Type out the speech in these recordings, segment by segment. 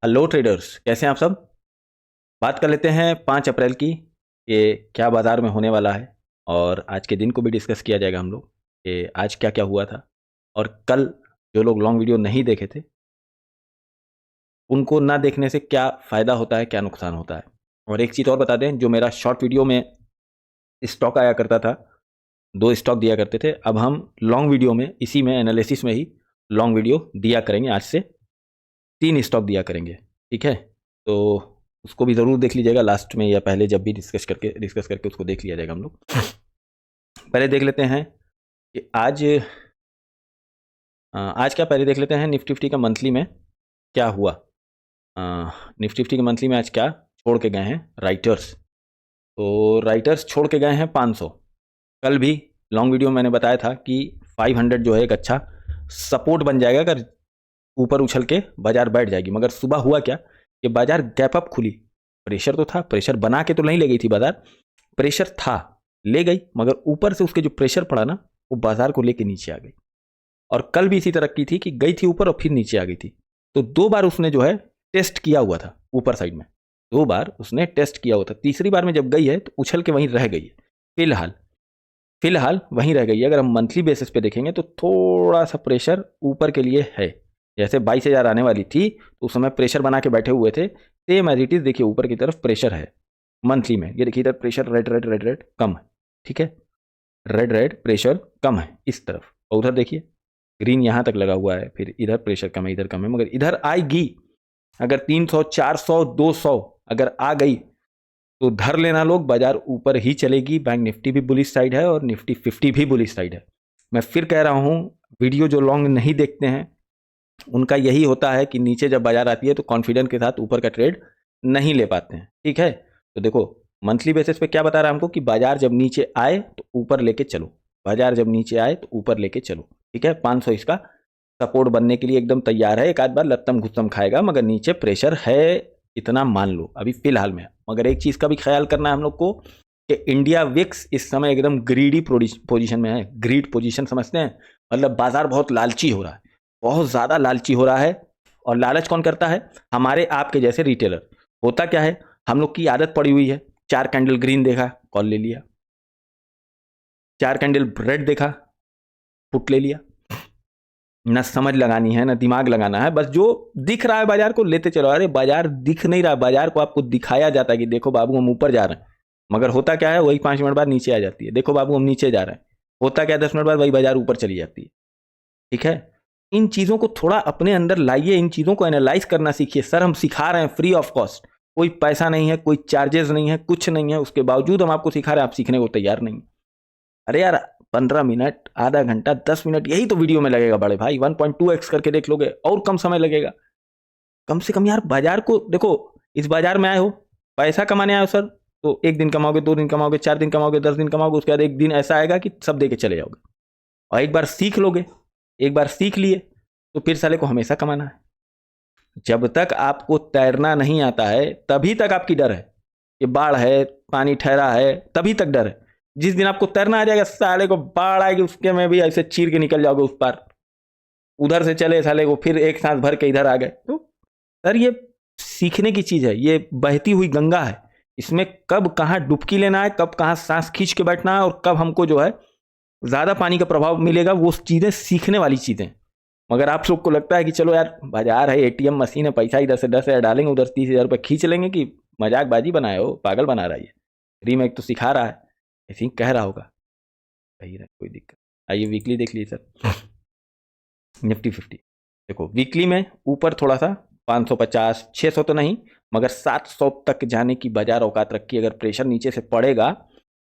Hello traders, कैसे हैं आप सब। बात कर लेते हैं 5 अप्रैल की कि क्या बाज़ार में होने वाला है। और आज के दिन को भी डिस्कस किया जाएगा हम लोग कि आज क्या क्या हुआ था। और कल जो लोग लॉन्ग वीडियो नहीं देखे थे उनको ना देखने से क्या फ़ायदा होता है, क्या नुकसान होता है। और एक चीज़ और बता दें, जो मेरा शॉर्ट वीडियो में स्टॉक आया करता था, 2 स्टॉक दिया करते थे, अब हम लॉन्ग वीडियो में इसी में एनालिसिस में ही लॉन्ग वीडियो दिया करेंगे। आज से 3 स्टॉक दिया करेंगे, ठीक है। तो उसको भी ज़रूर देख लीजिएगा लास्ट में या पहले, जब भी डिस्कस करके उसको देख लिया जाएगा हम लोग। पहले देख लेते हैं कि आज क्या, पहले देख लेते हैं निफ्टी फिफ्टी का मंथली में क्या हुआ। निफ्टी फिफ्टी के मंथली में आज क्या छोड़ के गए हैं राइटर्स। तो राइटर्स छोड़ के गए हैं 500। कल भी लॉन्ग वीडियो में मैंने बताया था कि 500 जो है एक अच्छा सपोर्ट बन जाएगा अगर ऊपर उछल के बाजार बैठ जाएगी। मगर सुबह हुआ क्या कि बाजार गैप अप खुली। प्रेशर तो था, प्रेशर बना के तो नहीं ले गई थी बाजार, प्रेशर था, ले गई, मगर ऊपर से उसके जो प्रेशर पड़ा ना वो बाजार को लेके नीचे आ गई। और कल भी इसी तरह की थी कि गई थी ऊपर और फिर नीचे आ गई थी। तो 2 बार उसने जो है टेस्ट किया हुआ था ऊपर साइड में, 2 बार उसने टेस्ट किया हुआ था। तीसरी बार में जब गई है तो उछल के वहीं रह गई है। फिलहाल वहीं रह गई है। अगर हम मंथली बेसिस पे देखेंगे तो थोड़ा सा प्रेशर ऊपर के लिए है। जैसे 22,000 आने वाली थी तो उस समय प्रेशर बना के बैठे हुए थे, सेम एज इट इज देखिए ऊपर की तरफ प्रेशर है मंथली में। ये देखिए इधर pressure red red red red कम है, ठीक है, रेड रेड प्रेशर कम है इस तरफ। और उधर देखिए ग्रीन यहाँ तक लगा हुआ है, फिर इधर प्रेशर कम है, इधर कम है। मगर इधर आएगी अगर 300 400 200 अगर आ गई तो धर लेना लोग, बाजार ऊपर ही चलेगी। बैंक निफ्टी भी बुलिश साइड है और निफ्टी 50 भी बुलिश साइड है। मैं फिर कह रहा हूँ, वीडियो जो लॉन्ग नहीं देखते हैं उनका यही होता है कि नीचे जब बाजार आती है तो कॉन्फिडेंस के साथ ऊपर का ट्रेड नहीं ले पाते हैं, ठीक है। तो देखो मंथली बेसिस पे क्या बता रहा है हमको कि बाजार जब नीचे आए तो ऊपर लेके चलो, बाजार जब नीचे आए तो ऊपर लेके चलो, ठीक है। 500 इसका सपोर्ट बनने के लिए एकदम तैयार है। एक आध बार लत्तम घुत्तम खाएगा मगर नीचे प्रेशर है, इतना मान लो अभी फिलहाल में। मगर एक चीज़ का भी ख्याल करना है हम लोग को कि इंडिया विक्स इस समय एकदम ग्रीडी पोजीशन में है। ग्रीड पोजीशन समझते हैं, मतलब बाजार बहुत लालची हो रहा है, बहुत ज़्यादा लालची हो रहा है। और लालच कौन करता है? हमारे आपके जैसे रिटेलर। होता क्या है, हम लोग की आदत पड़ी हुई है, 4 कैंडल ग्रीन देखा कॉल ले लिया, 4 कैंडल रेड देखा पुट ले लिया। ना समझ लगानी है ना दिमाग लगाना है, बस जो दिख रहा है बाजार को लेते चलो। अरे बाजार दिख नहीं रहा, बाजार को आपको दिखाया जाता है कि देखो बाबू हम ऊपर जा रहे हैं, मगर होता क्या है वही 5 मिनट बाद नीचे आ जाती है। देखो बाबू हम नीचे जा रहे हैं, होता क्या 10 मिनट बाद वही बाजार ऊपर चली जाती है, ठीक है। इन चीज़ों को थोड़ा अपने अंदर लाइए, इन चीज़ों को एनालाइज करना सीखिए। सर हम सिखा रहे हैं फ्री ऑफ कॉस्ट, कोई पैसा नहीं है, कोई चार्जेस नहीं है, कुछ नहीं है, उसके बावजूद हम आपको सिखा रहे हैं, आप सीखने को तैयार नहीं। अरे यार 15 मिनट, आधा घंटा, 10 मिनट यही तो वीडियो में लगेगा बड़े भाई। 1.2x करके देख लोगे और कम समय लगेगा। कम से कम यार बाजार को देखो। इस बाजार में आए हो, पैसा कमाने आए हो सर, तो 1 दिन कमाओगे, 2 दिन कमाओगे, 4 दिन कमाओगे, 10 दिन कमाओगे, उसके बाद एक दिन ऐसा आएगा कि सब दे के चले जाओगे। और एक बार सीख लोगे, एक बार सीख लिए तो फिर साले को हमेशा कमाना है। जब तक आपको तैरना नहीं आता है तभी तक आपकी डर है कि बाढ़ है, पानी ठहरा है, तभी तक डर है। जिस दिन आपको तैरना आ जाएगा, साले को बाढ़ आएगी उसके में भी ऐसे चीर के निकल जाओगे उस पार। उधर से चले साले को फिर एक सांस भर के इधर आ गए। तो सर ये सीखने की चीज़ है, ये बहती हुई गंगा है। इसमें कब कहाँ डुबकी लेना है, कब कहाँ सांस खींच के बैठना है और कब हमको जो है ज़्यादा पानी का प्रभाव मिलेगा, वो चीज़ें सीखने वाली चीज़ें। मगर आप लोग को लगता है कि चलो यार बाजार है, एटीएम मशीन है, पैसा इधर से 10,000 डालेंगे, उधर 30,000 रुपये खींच लेंगे, कि मजाक बाजी बनाए हो, पागल बना रहा है ये। फ्री में एक तो सिखा रहा है, आई थिंक कह रहा होगा, सही रहा, कोई दिक्कत। आइए वीकली देख लीजिए सर। निफ्टी 50 देखो वीकली में ऊपर थोड़ा सा 550 600 तो नहीं मगर 700 तक जाने की बाजार औकात रखी। अगर प्रेशर नीचे से पड़ेगा,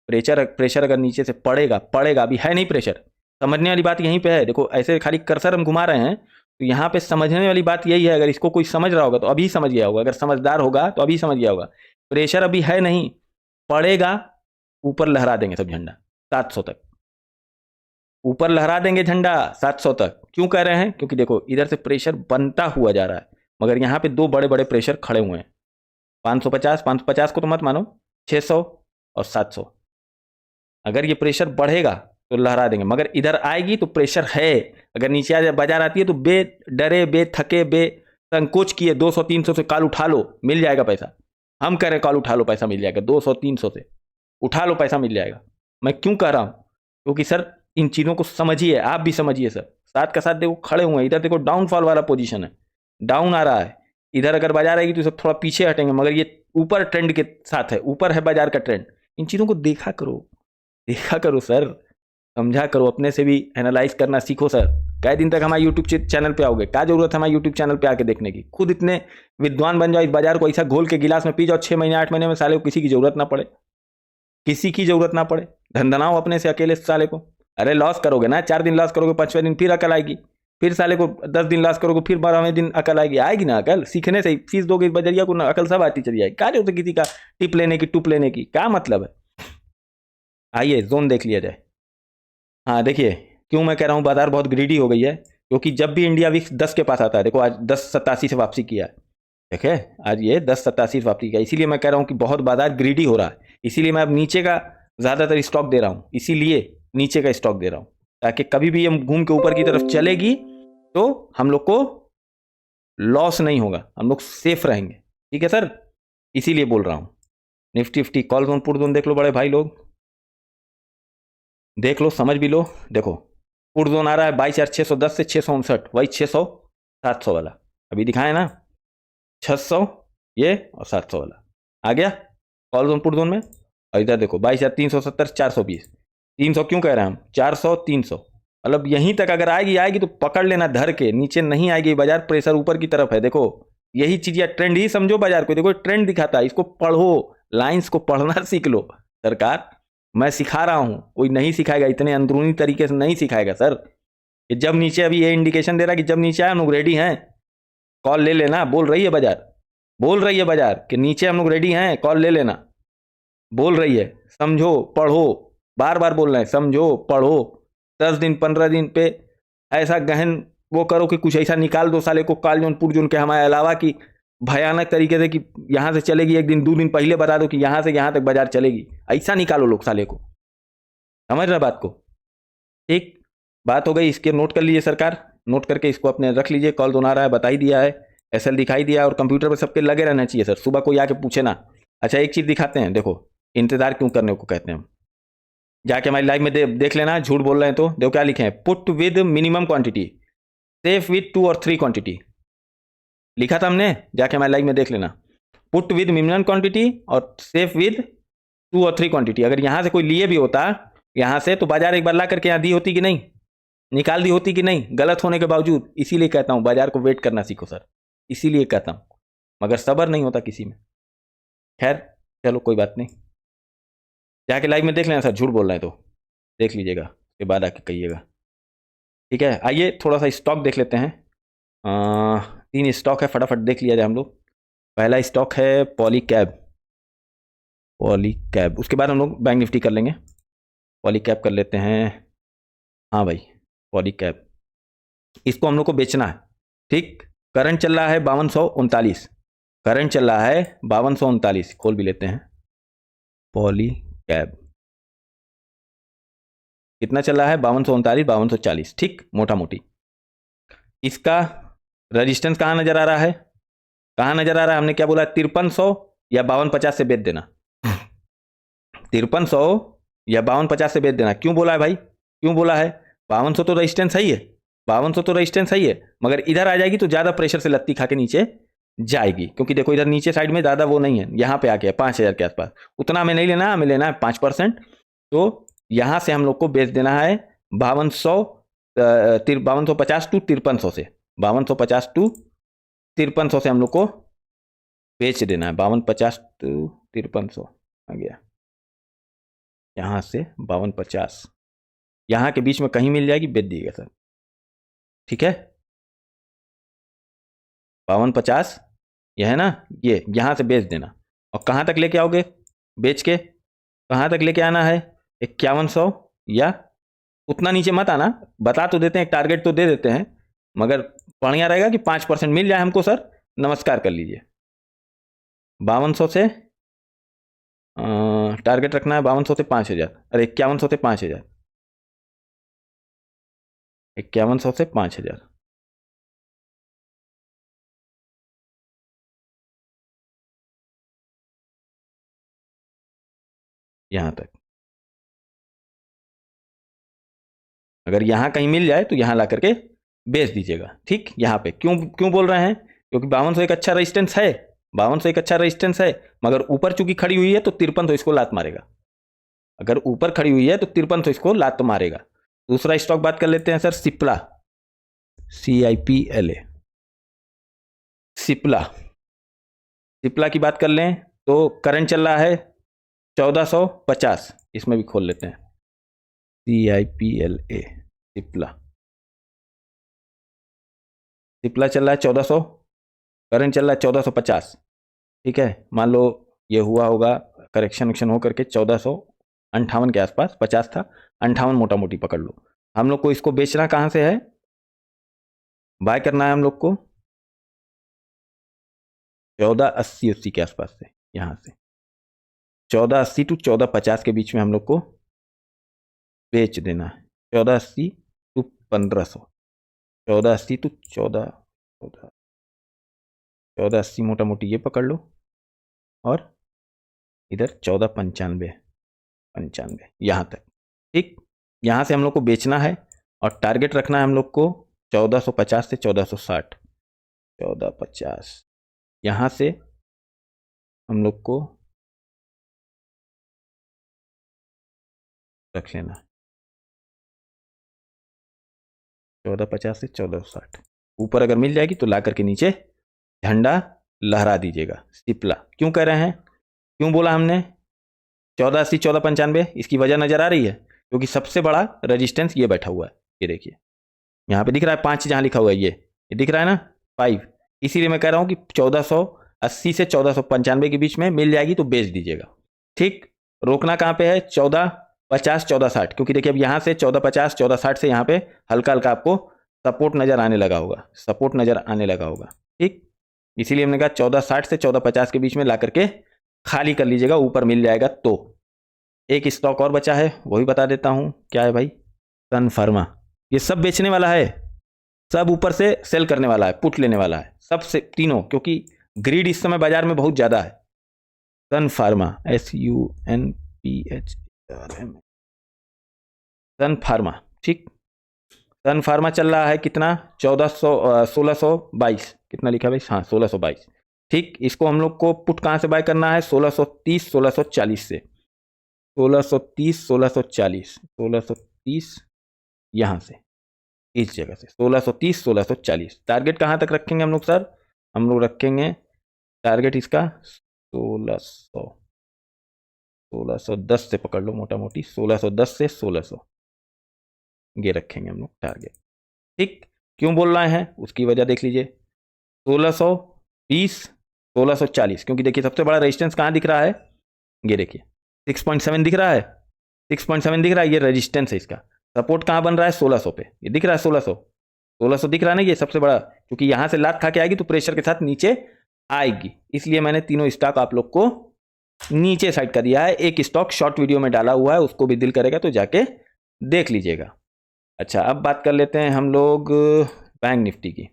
प्रेशर अगर नीचे से पड़ेगा अभी है नहीं प्रेशर। समझने वाली बात यहीं पे है। देखो ऐसे खाली कर्सर हम घुमा रहे हैं, तो यहाँ पे समझने वाली बात यही है। अगर इसको कोई समझ रहा होगा तो अभी समझ गया होगा, अगर समझदार होगा तो अभी समझ गया होगा। प्रेशर अभी है नहीं, पड़ेगा, ऊपर लहरा देंगे सब झंडा 700 तक, ऊपर लहरा देंगे झंडा 700 तक। क्यों कह रहे हैं? क्योंकि देखो इधर से प्रेशर बनता हुआ जा रहा है, मगर यहाँ पे 2 बड़े बड़े प्रेशर खड़े हुए हैं। 550 को तो मत मानो, 600 और 700। अगर ये प्रेशर बढ़ेगा तो लहरा देंगे, मगर इधर आएगी तो प्रेशर है। अगर नीचे बाजार आती है तो बे डरे, बे थके, बे संकोच किए 200-300 से कॉल उठा लो, मिल जाएगा पैसा। हम कह रहे कॉल उठा लो पैसा मिल जाएगा, 200-300 से उठा लो पैसा मिल जाएगा। मैं क्यों कह रहा हूं? क्योंकि सर इन चीज़ों को समझिए, आप भी समझिए सर। साथ का साथ देखो खड़े हुए हैं, इधर देखो डाउनफॉल वाला पोजीशन है, डाउन आ रहा है। इधर अगर बाजार आएगी तो सब थोड़ा पीछे हटेंगे, मगर ये ऊपर ट्रेंड के साथ है, ऊपर है बाजार का ट्रेंड। इन चीज़ों को देखा करो सर, समझा करो, अपने से भी एनालाइज करना सीखो सर। कई दिन तक हमारे यूट्यूब चैनल पे आओगे? क्या जरूरत है हमारे यूट्यूब चैनल पे आके देखने की? खुद इतने विद्वान बन जाओ, इस बाजार को ऐसा घोल के गिलास में पी जाओ, 6 महीने 8 महीने में साले को किसी की जरूरत ना पड़े, किसी की जरूरत ना पड़े। धंधनाओ अपने से अकेले साले को। अरे लॉस करोगे ना, 4 दिन लॉस करोगे, 5वें दिन फिर अकल आएगी, फिर साले को 10 दिन लॉस करोगे, फिर 12वें दिन अकल आएगी ना अकल। सीखने से फीस दोगे बजरिया को ना, अकल सब आती चली जाएगी। क्या जरूरत है किसी का टिप लेने की, टुप लेने की? क्या मतलब है? आइए जोन देख लिया जाए। हाँ देखिए, क्यों मैं कह रहा हूँ बाजार बहुत ग्रीडी हो गई है, क्योंकि जब भी इंडिया विक्स 10 के पास आता है, देखो आज 1087 से वापसी किया है, ठीक है, आज ये 1087 से वापसी किया, इसीलिए मैं कह रहा हूँ कि बहुत बाजार ग्रीडी हो रहा है। इसीलिए मैं अब नीचे का ज़्यादातर स्टॉक दे रहा हूँ, इसीलिए नीचे का स्टॉक दे रहा हूँ, ताकि कभी भी हम घूम के ऊपर की तरफ चलेगी तो हम लोग को लॉस नहीं होगा, हम लोग सेफ रहेंगे। ठीक है सर, इसीलिए बोल रहा हूँ। Nifty call zone put zone देख लो बड़े भाई लोग, देख लो, समझ भी लो। देखो पुट जोन आ रहा है 22,610 से 659, वही 600-700 वाला अभी दिखाए ना, 600 ये और 700 वाला आ गया कॉल जोन पुट जोन में। और इधर देखो 22,370 420, 300 क्यों कह रहे हैं हम? 400-300 मतलब यहीं तक अगर आएगी तो पकड़ लेना धर के, नीचे नहीं आएगी। बाजार प्रेशर ऊपर की तरफ है, देखो यही चीज या ट्रेंड ही समझो बाजार को। देखो ट्रेंड दिखाता है, इसको पढ़ो, लाइंस को पढ़ना सीख लो। सरकार मैं सिखा रहा हूं, कोई नहीं सिखाएगा, इतने अंदरूनी तरीके से नहीं सिखाएगा सर। कि जब नीचे अभी ये इंडिकेशन दे रहा है कि जब नीचे आए हम लोग रेडी हैं, कॉल ले लेना, बोल रही है बाजार कि नीचे हम लोग रेडी हैं, कॉल ले लेना, बोल रही है। समझो पढ़ो, बार बार बोल रहे हैं, समझो पढ़ो। 10 दिन 15 दिन पे ऐसा गहन वो करो कि कुछ ऐसा निकाल दो साले को कॉल जोन पुट जोन के हमारे अलावा, की भयानक तरीके से कि यहां से चलेगी, एक दिन 2 दिन पहले बता दो कि यहां से यहां तक बाजार चलेगी, ऐसा निकालो लोग साले को। समझ रहे बात को? एक बात हो गई, इसके नोट कर लीजिए सरकार, नोट करके इसको अपने रख लीजिए। कॉल जोन आ रहा है, बता ही दिया है, एसएल दिखाई दिया, और कंप्यूटर पर सबके लगे रहना चाहिए सर, सुबह कोई आके पूछे ना। अच्छा एक चीज दिखाते हैं, देखो इंतजार क्यों करने को कहते हैं हम, जाके हमारी लाइव में देख लेना। झूठ बोल रहे हैं तो देखो क्या लिखे हैं, put with minimum quantity, safe with 2 और 3 क्वांटिटी लिखा था हमने, जाके हमारी लाइव में देख लेना। पुट विद मिनिमम क्वांटिटी और सेफ विद 2 और 3 क्वांटिटी। अगर यहां से कोई लिए भी होता यहां से, तो बाजार एक बार ला करके यहां दी होती कि नहीं, निकाल दी होती कि नहीं, गलत होने के बावजूद। इसीलिए कहता हूं बाजार को वेट करना सीखो सर, इसीलिए कहता हूं, मगर सब्र नहीं होता किसी में। खैर चलो कोई बात नहीं, जाके लाइव में देख लेना सर, झूठ बोल रहे हैं तो देख लीजिएगा, उसके बाद आके कहिएगा। ठीक है, आइए थोड़ा सा स्टॉक देख लेते हैं। 3 स्टॉक है, फटाफट देख लिया जाए हम लोग। पहला स्टॉक है पॉलीकैब, उसके बाद हम लोग बैंक निफ्टी कर लेंगे। पॉलीकैब कर लेते हैं, हाँ भाई पॉलीकैब, इसको हम लोग को बेचना है। ठीक, करंट चल रहा है 5239, करंट चल रहा है 5239, खोल भी लेते हैं। पॉलीकैब कितना चल रहा है? 5239 5240, ठीक मोटा मोटी। इसका रेजिस्टेंस कहाँ नजर आ रहा है, कहाँ नजर आ रहा है? हमने क्या बोला, 5300 या 5250 से बेच देना, 5300 या 5250 से बेच देना। क्यों बोला है भाई, क्यों बोला है? 5200 तो रेजिस्टेंस सही है, 5200 तो रेजिस्टेंस सही है, मगर इधर आ जाएगी तो ज़्यादा प्रेशर से लत्ती खा के नीचे जाएगी, क्योंकि देखो इधर नीचे साइड में ज़्यादा वो नहीं है, यहाँ पे आके 5000 के आसपास, उतना हमें नहीं लेना, हमें लेना है 5%। तो यहाँ से हम लोग को बेच देना है 5250 टू 5300 से, 5250 टू 5300 से हम लोग को बेच देना है, 5250 टू 5300 आ गया, यहाँ से 5250 यहाँ के बीच में कहीं मिल जाएगी, बेच दीजिएगा सर। ठीक है, 5250 यह है ना, ये यहाँ से बेच देना। और कहाँ तक लेके आओगे बेच के, कहाँ तक लेके आना है? 5100, या उतना नीचे मत आना, बता तो देते हैं, एक टारगेट तो दे देते हैं, मगर बढ़िया रहेगा कि 5% मिल जाए हमको सर। नमस्कार कर लीजिए, 5200 से टारगेट रखना है, 5200 से 5000, अरे 5100 से 5000, 5100 से 5000, यहां तक। अगर यहां कहीं मिल जाए तो यहां ला करके बेच दीजिएगा। ठीक, यहां पे क्यों क्यों बोल रहे हैं, क्योंकि 5200 एक अच्छा रेजिस्टेंस है, 5200 एक अच्छा रेजिस्टेंस है, मगर ऊपर चूंकि खड़ी हुई है तो 5300 इसको लात मारेगा। अगर ऊपर खड़ी हुई है तो 5300 इसको लात तो मारेगा। दूसरा स्टॉक बात कर लेते हैं सर, सिप्ला, CIPLA, सिप्ला। सिप्ला की बात कर लें तो करंट चल रहा है 1450, इसमें भी खोल लेते हैं, CIPLA, सिप्ला। सिप्ला चल रहा है 1400, करंट चल रहा है 1450। ठीक है, मान लो ये हुआ होगा करेक्शन वक्शन हो करके 1458 के आसपास, 50 था, 58 मोटा मोटी पकड़ लो। हम लोग को इसको बेचना कहां से है, बाय करना है हम लोग को 1480 के आसपास से, यहां से 1480 टू 1450 के बीच में हम लोग को बेच देना है। 1480 टू 1500, 1480 टू 1480 मोटा मोटी ये पकड़ लो, और इधर 1495 यहां तक। ठीक, यहां से हम लोग को बेचना है और टारगेट रखना है हम लोग को 1450 से 1460, 1450 यहां से हम लोग को रख लेना, 1450 से 1460 ऊपर अगर मिल जाएगी तो ला करके नीचे झंडा लहरा दीजिएगा। सिप्ला क्यों कह रहे हैं, क्यों बोला हमने 1480 1495, इसकी वजह नजर आ रही है, क्योंकि सबसे बड़ा रेजिस्टेंस ये बैठा हुआ है, ये देखिए यहाँ पे दिख रहा है 5, जहां लिखा हुआ है ये दिख रहा है ना 5, इसीलिए मैं कह रहा हूं कि 1480 से 1495 के बीच में मिल जाएगी तो बेच दीजिएगा। ठीक, रोकना कहां पे है 1450 1460, क्योंकि देखिए अब यहां से 1450 1460 से यहाँ पे हल्का हल्का आपको सपोर्ट नजर आने लगा होगा, सपोर्ट नजर आने लगा होगा। ठीक, इसीलिए हमने कहा 1460 से 1450 के बीच में ला करके खाली कर लीजिएगा, ऊपर मिल जाएगा तो। एक स्टॉक और बचा है, वही बता देता हूं, क्या है भाई, सन फार्मा। ये सब बेचने वाला है, सब ऊपर से सेल करने वाला है, पुट लेने वाला है, सब से तीनों, क्योंकि ग्रीड इस समय बाजार में बहुत ज्यादा है। सन फार्मा, SUNPHRM, सन फार्मा। ठीक, सन फार्मा चल रहा है कितना 1622, कितना लिखा भाई, हाँ 1622। ठीक, इसको हम लोग को पुट कहां से बाय करना है 1630 1640 से, 1630 1640, 1630 यहां से, इस जगह से 1630 1640। टारगेट कहां तक रखेंगे हम लोग सर, हम लोग रखेंगे टारगेट इसका 1610 से पकड़ लो मोटा मोटी, 1610 से 1600 ये रखेंगे हम लोग टारगेट। ठीक, क्यों बोल रहे हैं उसकी वजह देख लीजिए, 1620 1640, क्योंकि देखिए सबसे बड़ा रेजिस्टेंस कहां दिख रहा है, ये देखिए 6.7 दिख रहा है, 6.7 दिख रहा है, ये रेजिस्टेंस है इसका। सपोर्ट कहां बन रहा है 1600 पे, ये दिख रहा है 1600 दिख रहा है ना, ये सबसे बड़ा, क्योंकि यहां से लात खा के आएगी तो प्रेशर के साथ नीचे आएगी, इसलिए मैंने तीनों स्टॉक आप लोग को नीचे साइड कर दिया है। एक स्टॉक शॉर्ट वीडियो में डाला हुआ है, उसको भी दिल करेगा तो जाके देख लीजिएगा। अच्छा, अब बात कर लेते हैं हम लोग बैंक निफ्टी की,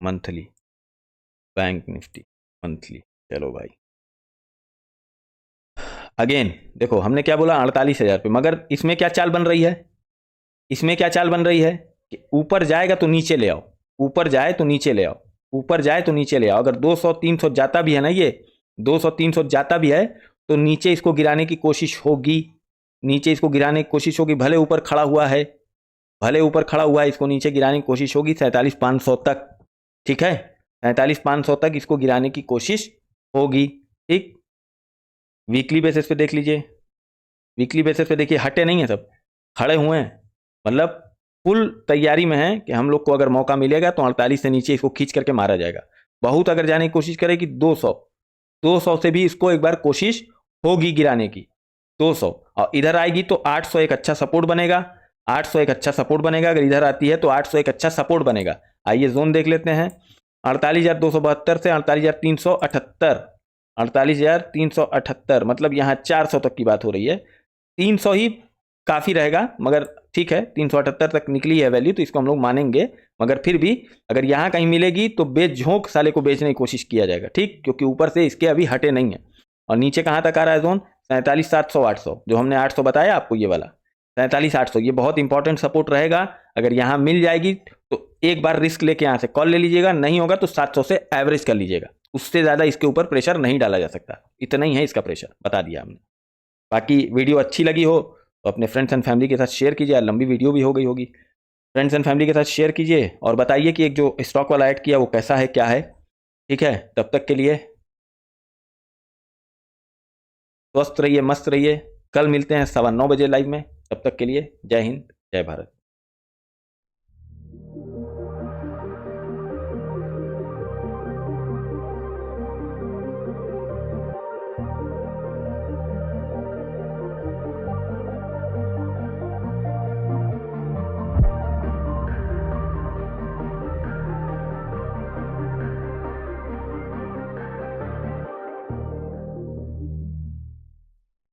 मंथली, बैंक निफ्टी मंथली। चलो भाई, अगेन देखो हमने क्या बोला 48,000 पे, मगर इसमें क्या चाल बन रही है, इसमें क्या चाल बन रही है कि ऊपर जाएगा तो नीचे ले आओ, ऊपर जाए तो नीचे ले आओ, ऊपर जाए तो नीचे ले आओ। अगर 200 300 जाता भी है ना, ये 200 300 जाता भी है तो नीचे इसको गिराने की कोशिश होगी, नीचे इसको गिराने की कोशिश होगी, भले ऊपर खड़ा हुआ है, भले ऊपर खड़ा हुआ है, इसको नीचे गिराने की कोशिश होगी 47,500 तक। ठीक है, 47,500 तक इसको गिराने की कोशिश होगी। ठीक, वीकली बेसिस पे देख लीजिए, वीकली बेसिस पे देखिए हटे नहीं है, सब खड़े हुए हैं, मतलब फुल तैयारी में है कि हम लोग को अगर मौका मिलेगा तो 48 से नीचे इसको खींच करके मारा जाएगा। बहुत अगर जाने की कोशिश करेगी 200 से भी इसको एक बार कोशिश होगी गिराने की, 200, और इधर आएगी तो 800 एक अच्छा सपोर्ट बनेगा, 800 एक अच्छा सपोर्ट बनेगा। अगर इधर आती है तो 800 एक अच्छा सपोर्ट बनेगा। आइए जोन देख लेते हैं, 48,272 से 48,378, 48,378, मतलब यहाँ 400 तक की बात हो रही है। 300 ही काफ़ी रहेगा, मगर ठीक है 378 तक निकली है वैल्यू तो इसको हम लोग मानेंगे, मगर फिर भी अगर यहाँ कहीं मिलेगी तो बेझोंक साले को बेचने की कोशिश किया जाएगा। ठीक, क्योंकि ऊपर से इसके अभी हटे नहीं है। और नीचे कहाँ तक आ रहा है जोन 47,700 800 जो हमने 800 बताया आपको, ये वाला 47,800 ये बहुत इंपॉर्टेंट सपोर्ट रहेगा। अगर यहाँ मिल जाएगी तो एक बार रिस्क लेके यहाँ से कॉल ले लीजिएगा, नहीं होगा तो 700 से एवरेज कर लीजिएगा, उससे ज़्यादा इसके ऊपर प्रेशर नहीं डाला जा सकता, इतना ही है इसका प्रेशर, बता दिया हमने। बाकी वीडियो अच्छी लगी हो तो अपने फ्रेंड्स एंड फैमिली के साथ शेयर कीजिए, लंबी वीडियो भी हो गई होगी। फ्रेंड्स एंड फैमिली के साथ शेयर कीजिए और बताइए कि एक जो स्टॉक वाला ऐड किया वो कैसा है, क्या है। ठीक है, तब तक के लिए स्वस्थ रहिए, मस्त रहिए। कल मिलते हैं 9:15 बजे लाइव में, तब तक के लिए जय हिंद, जय भारत।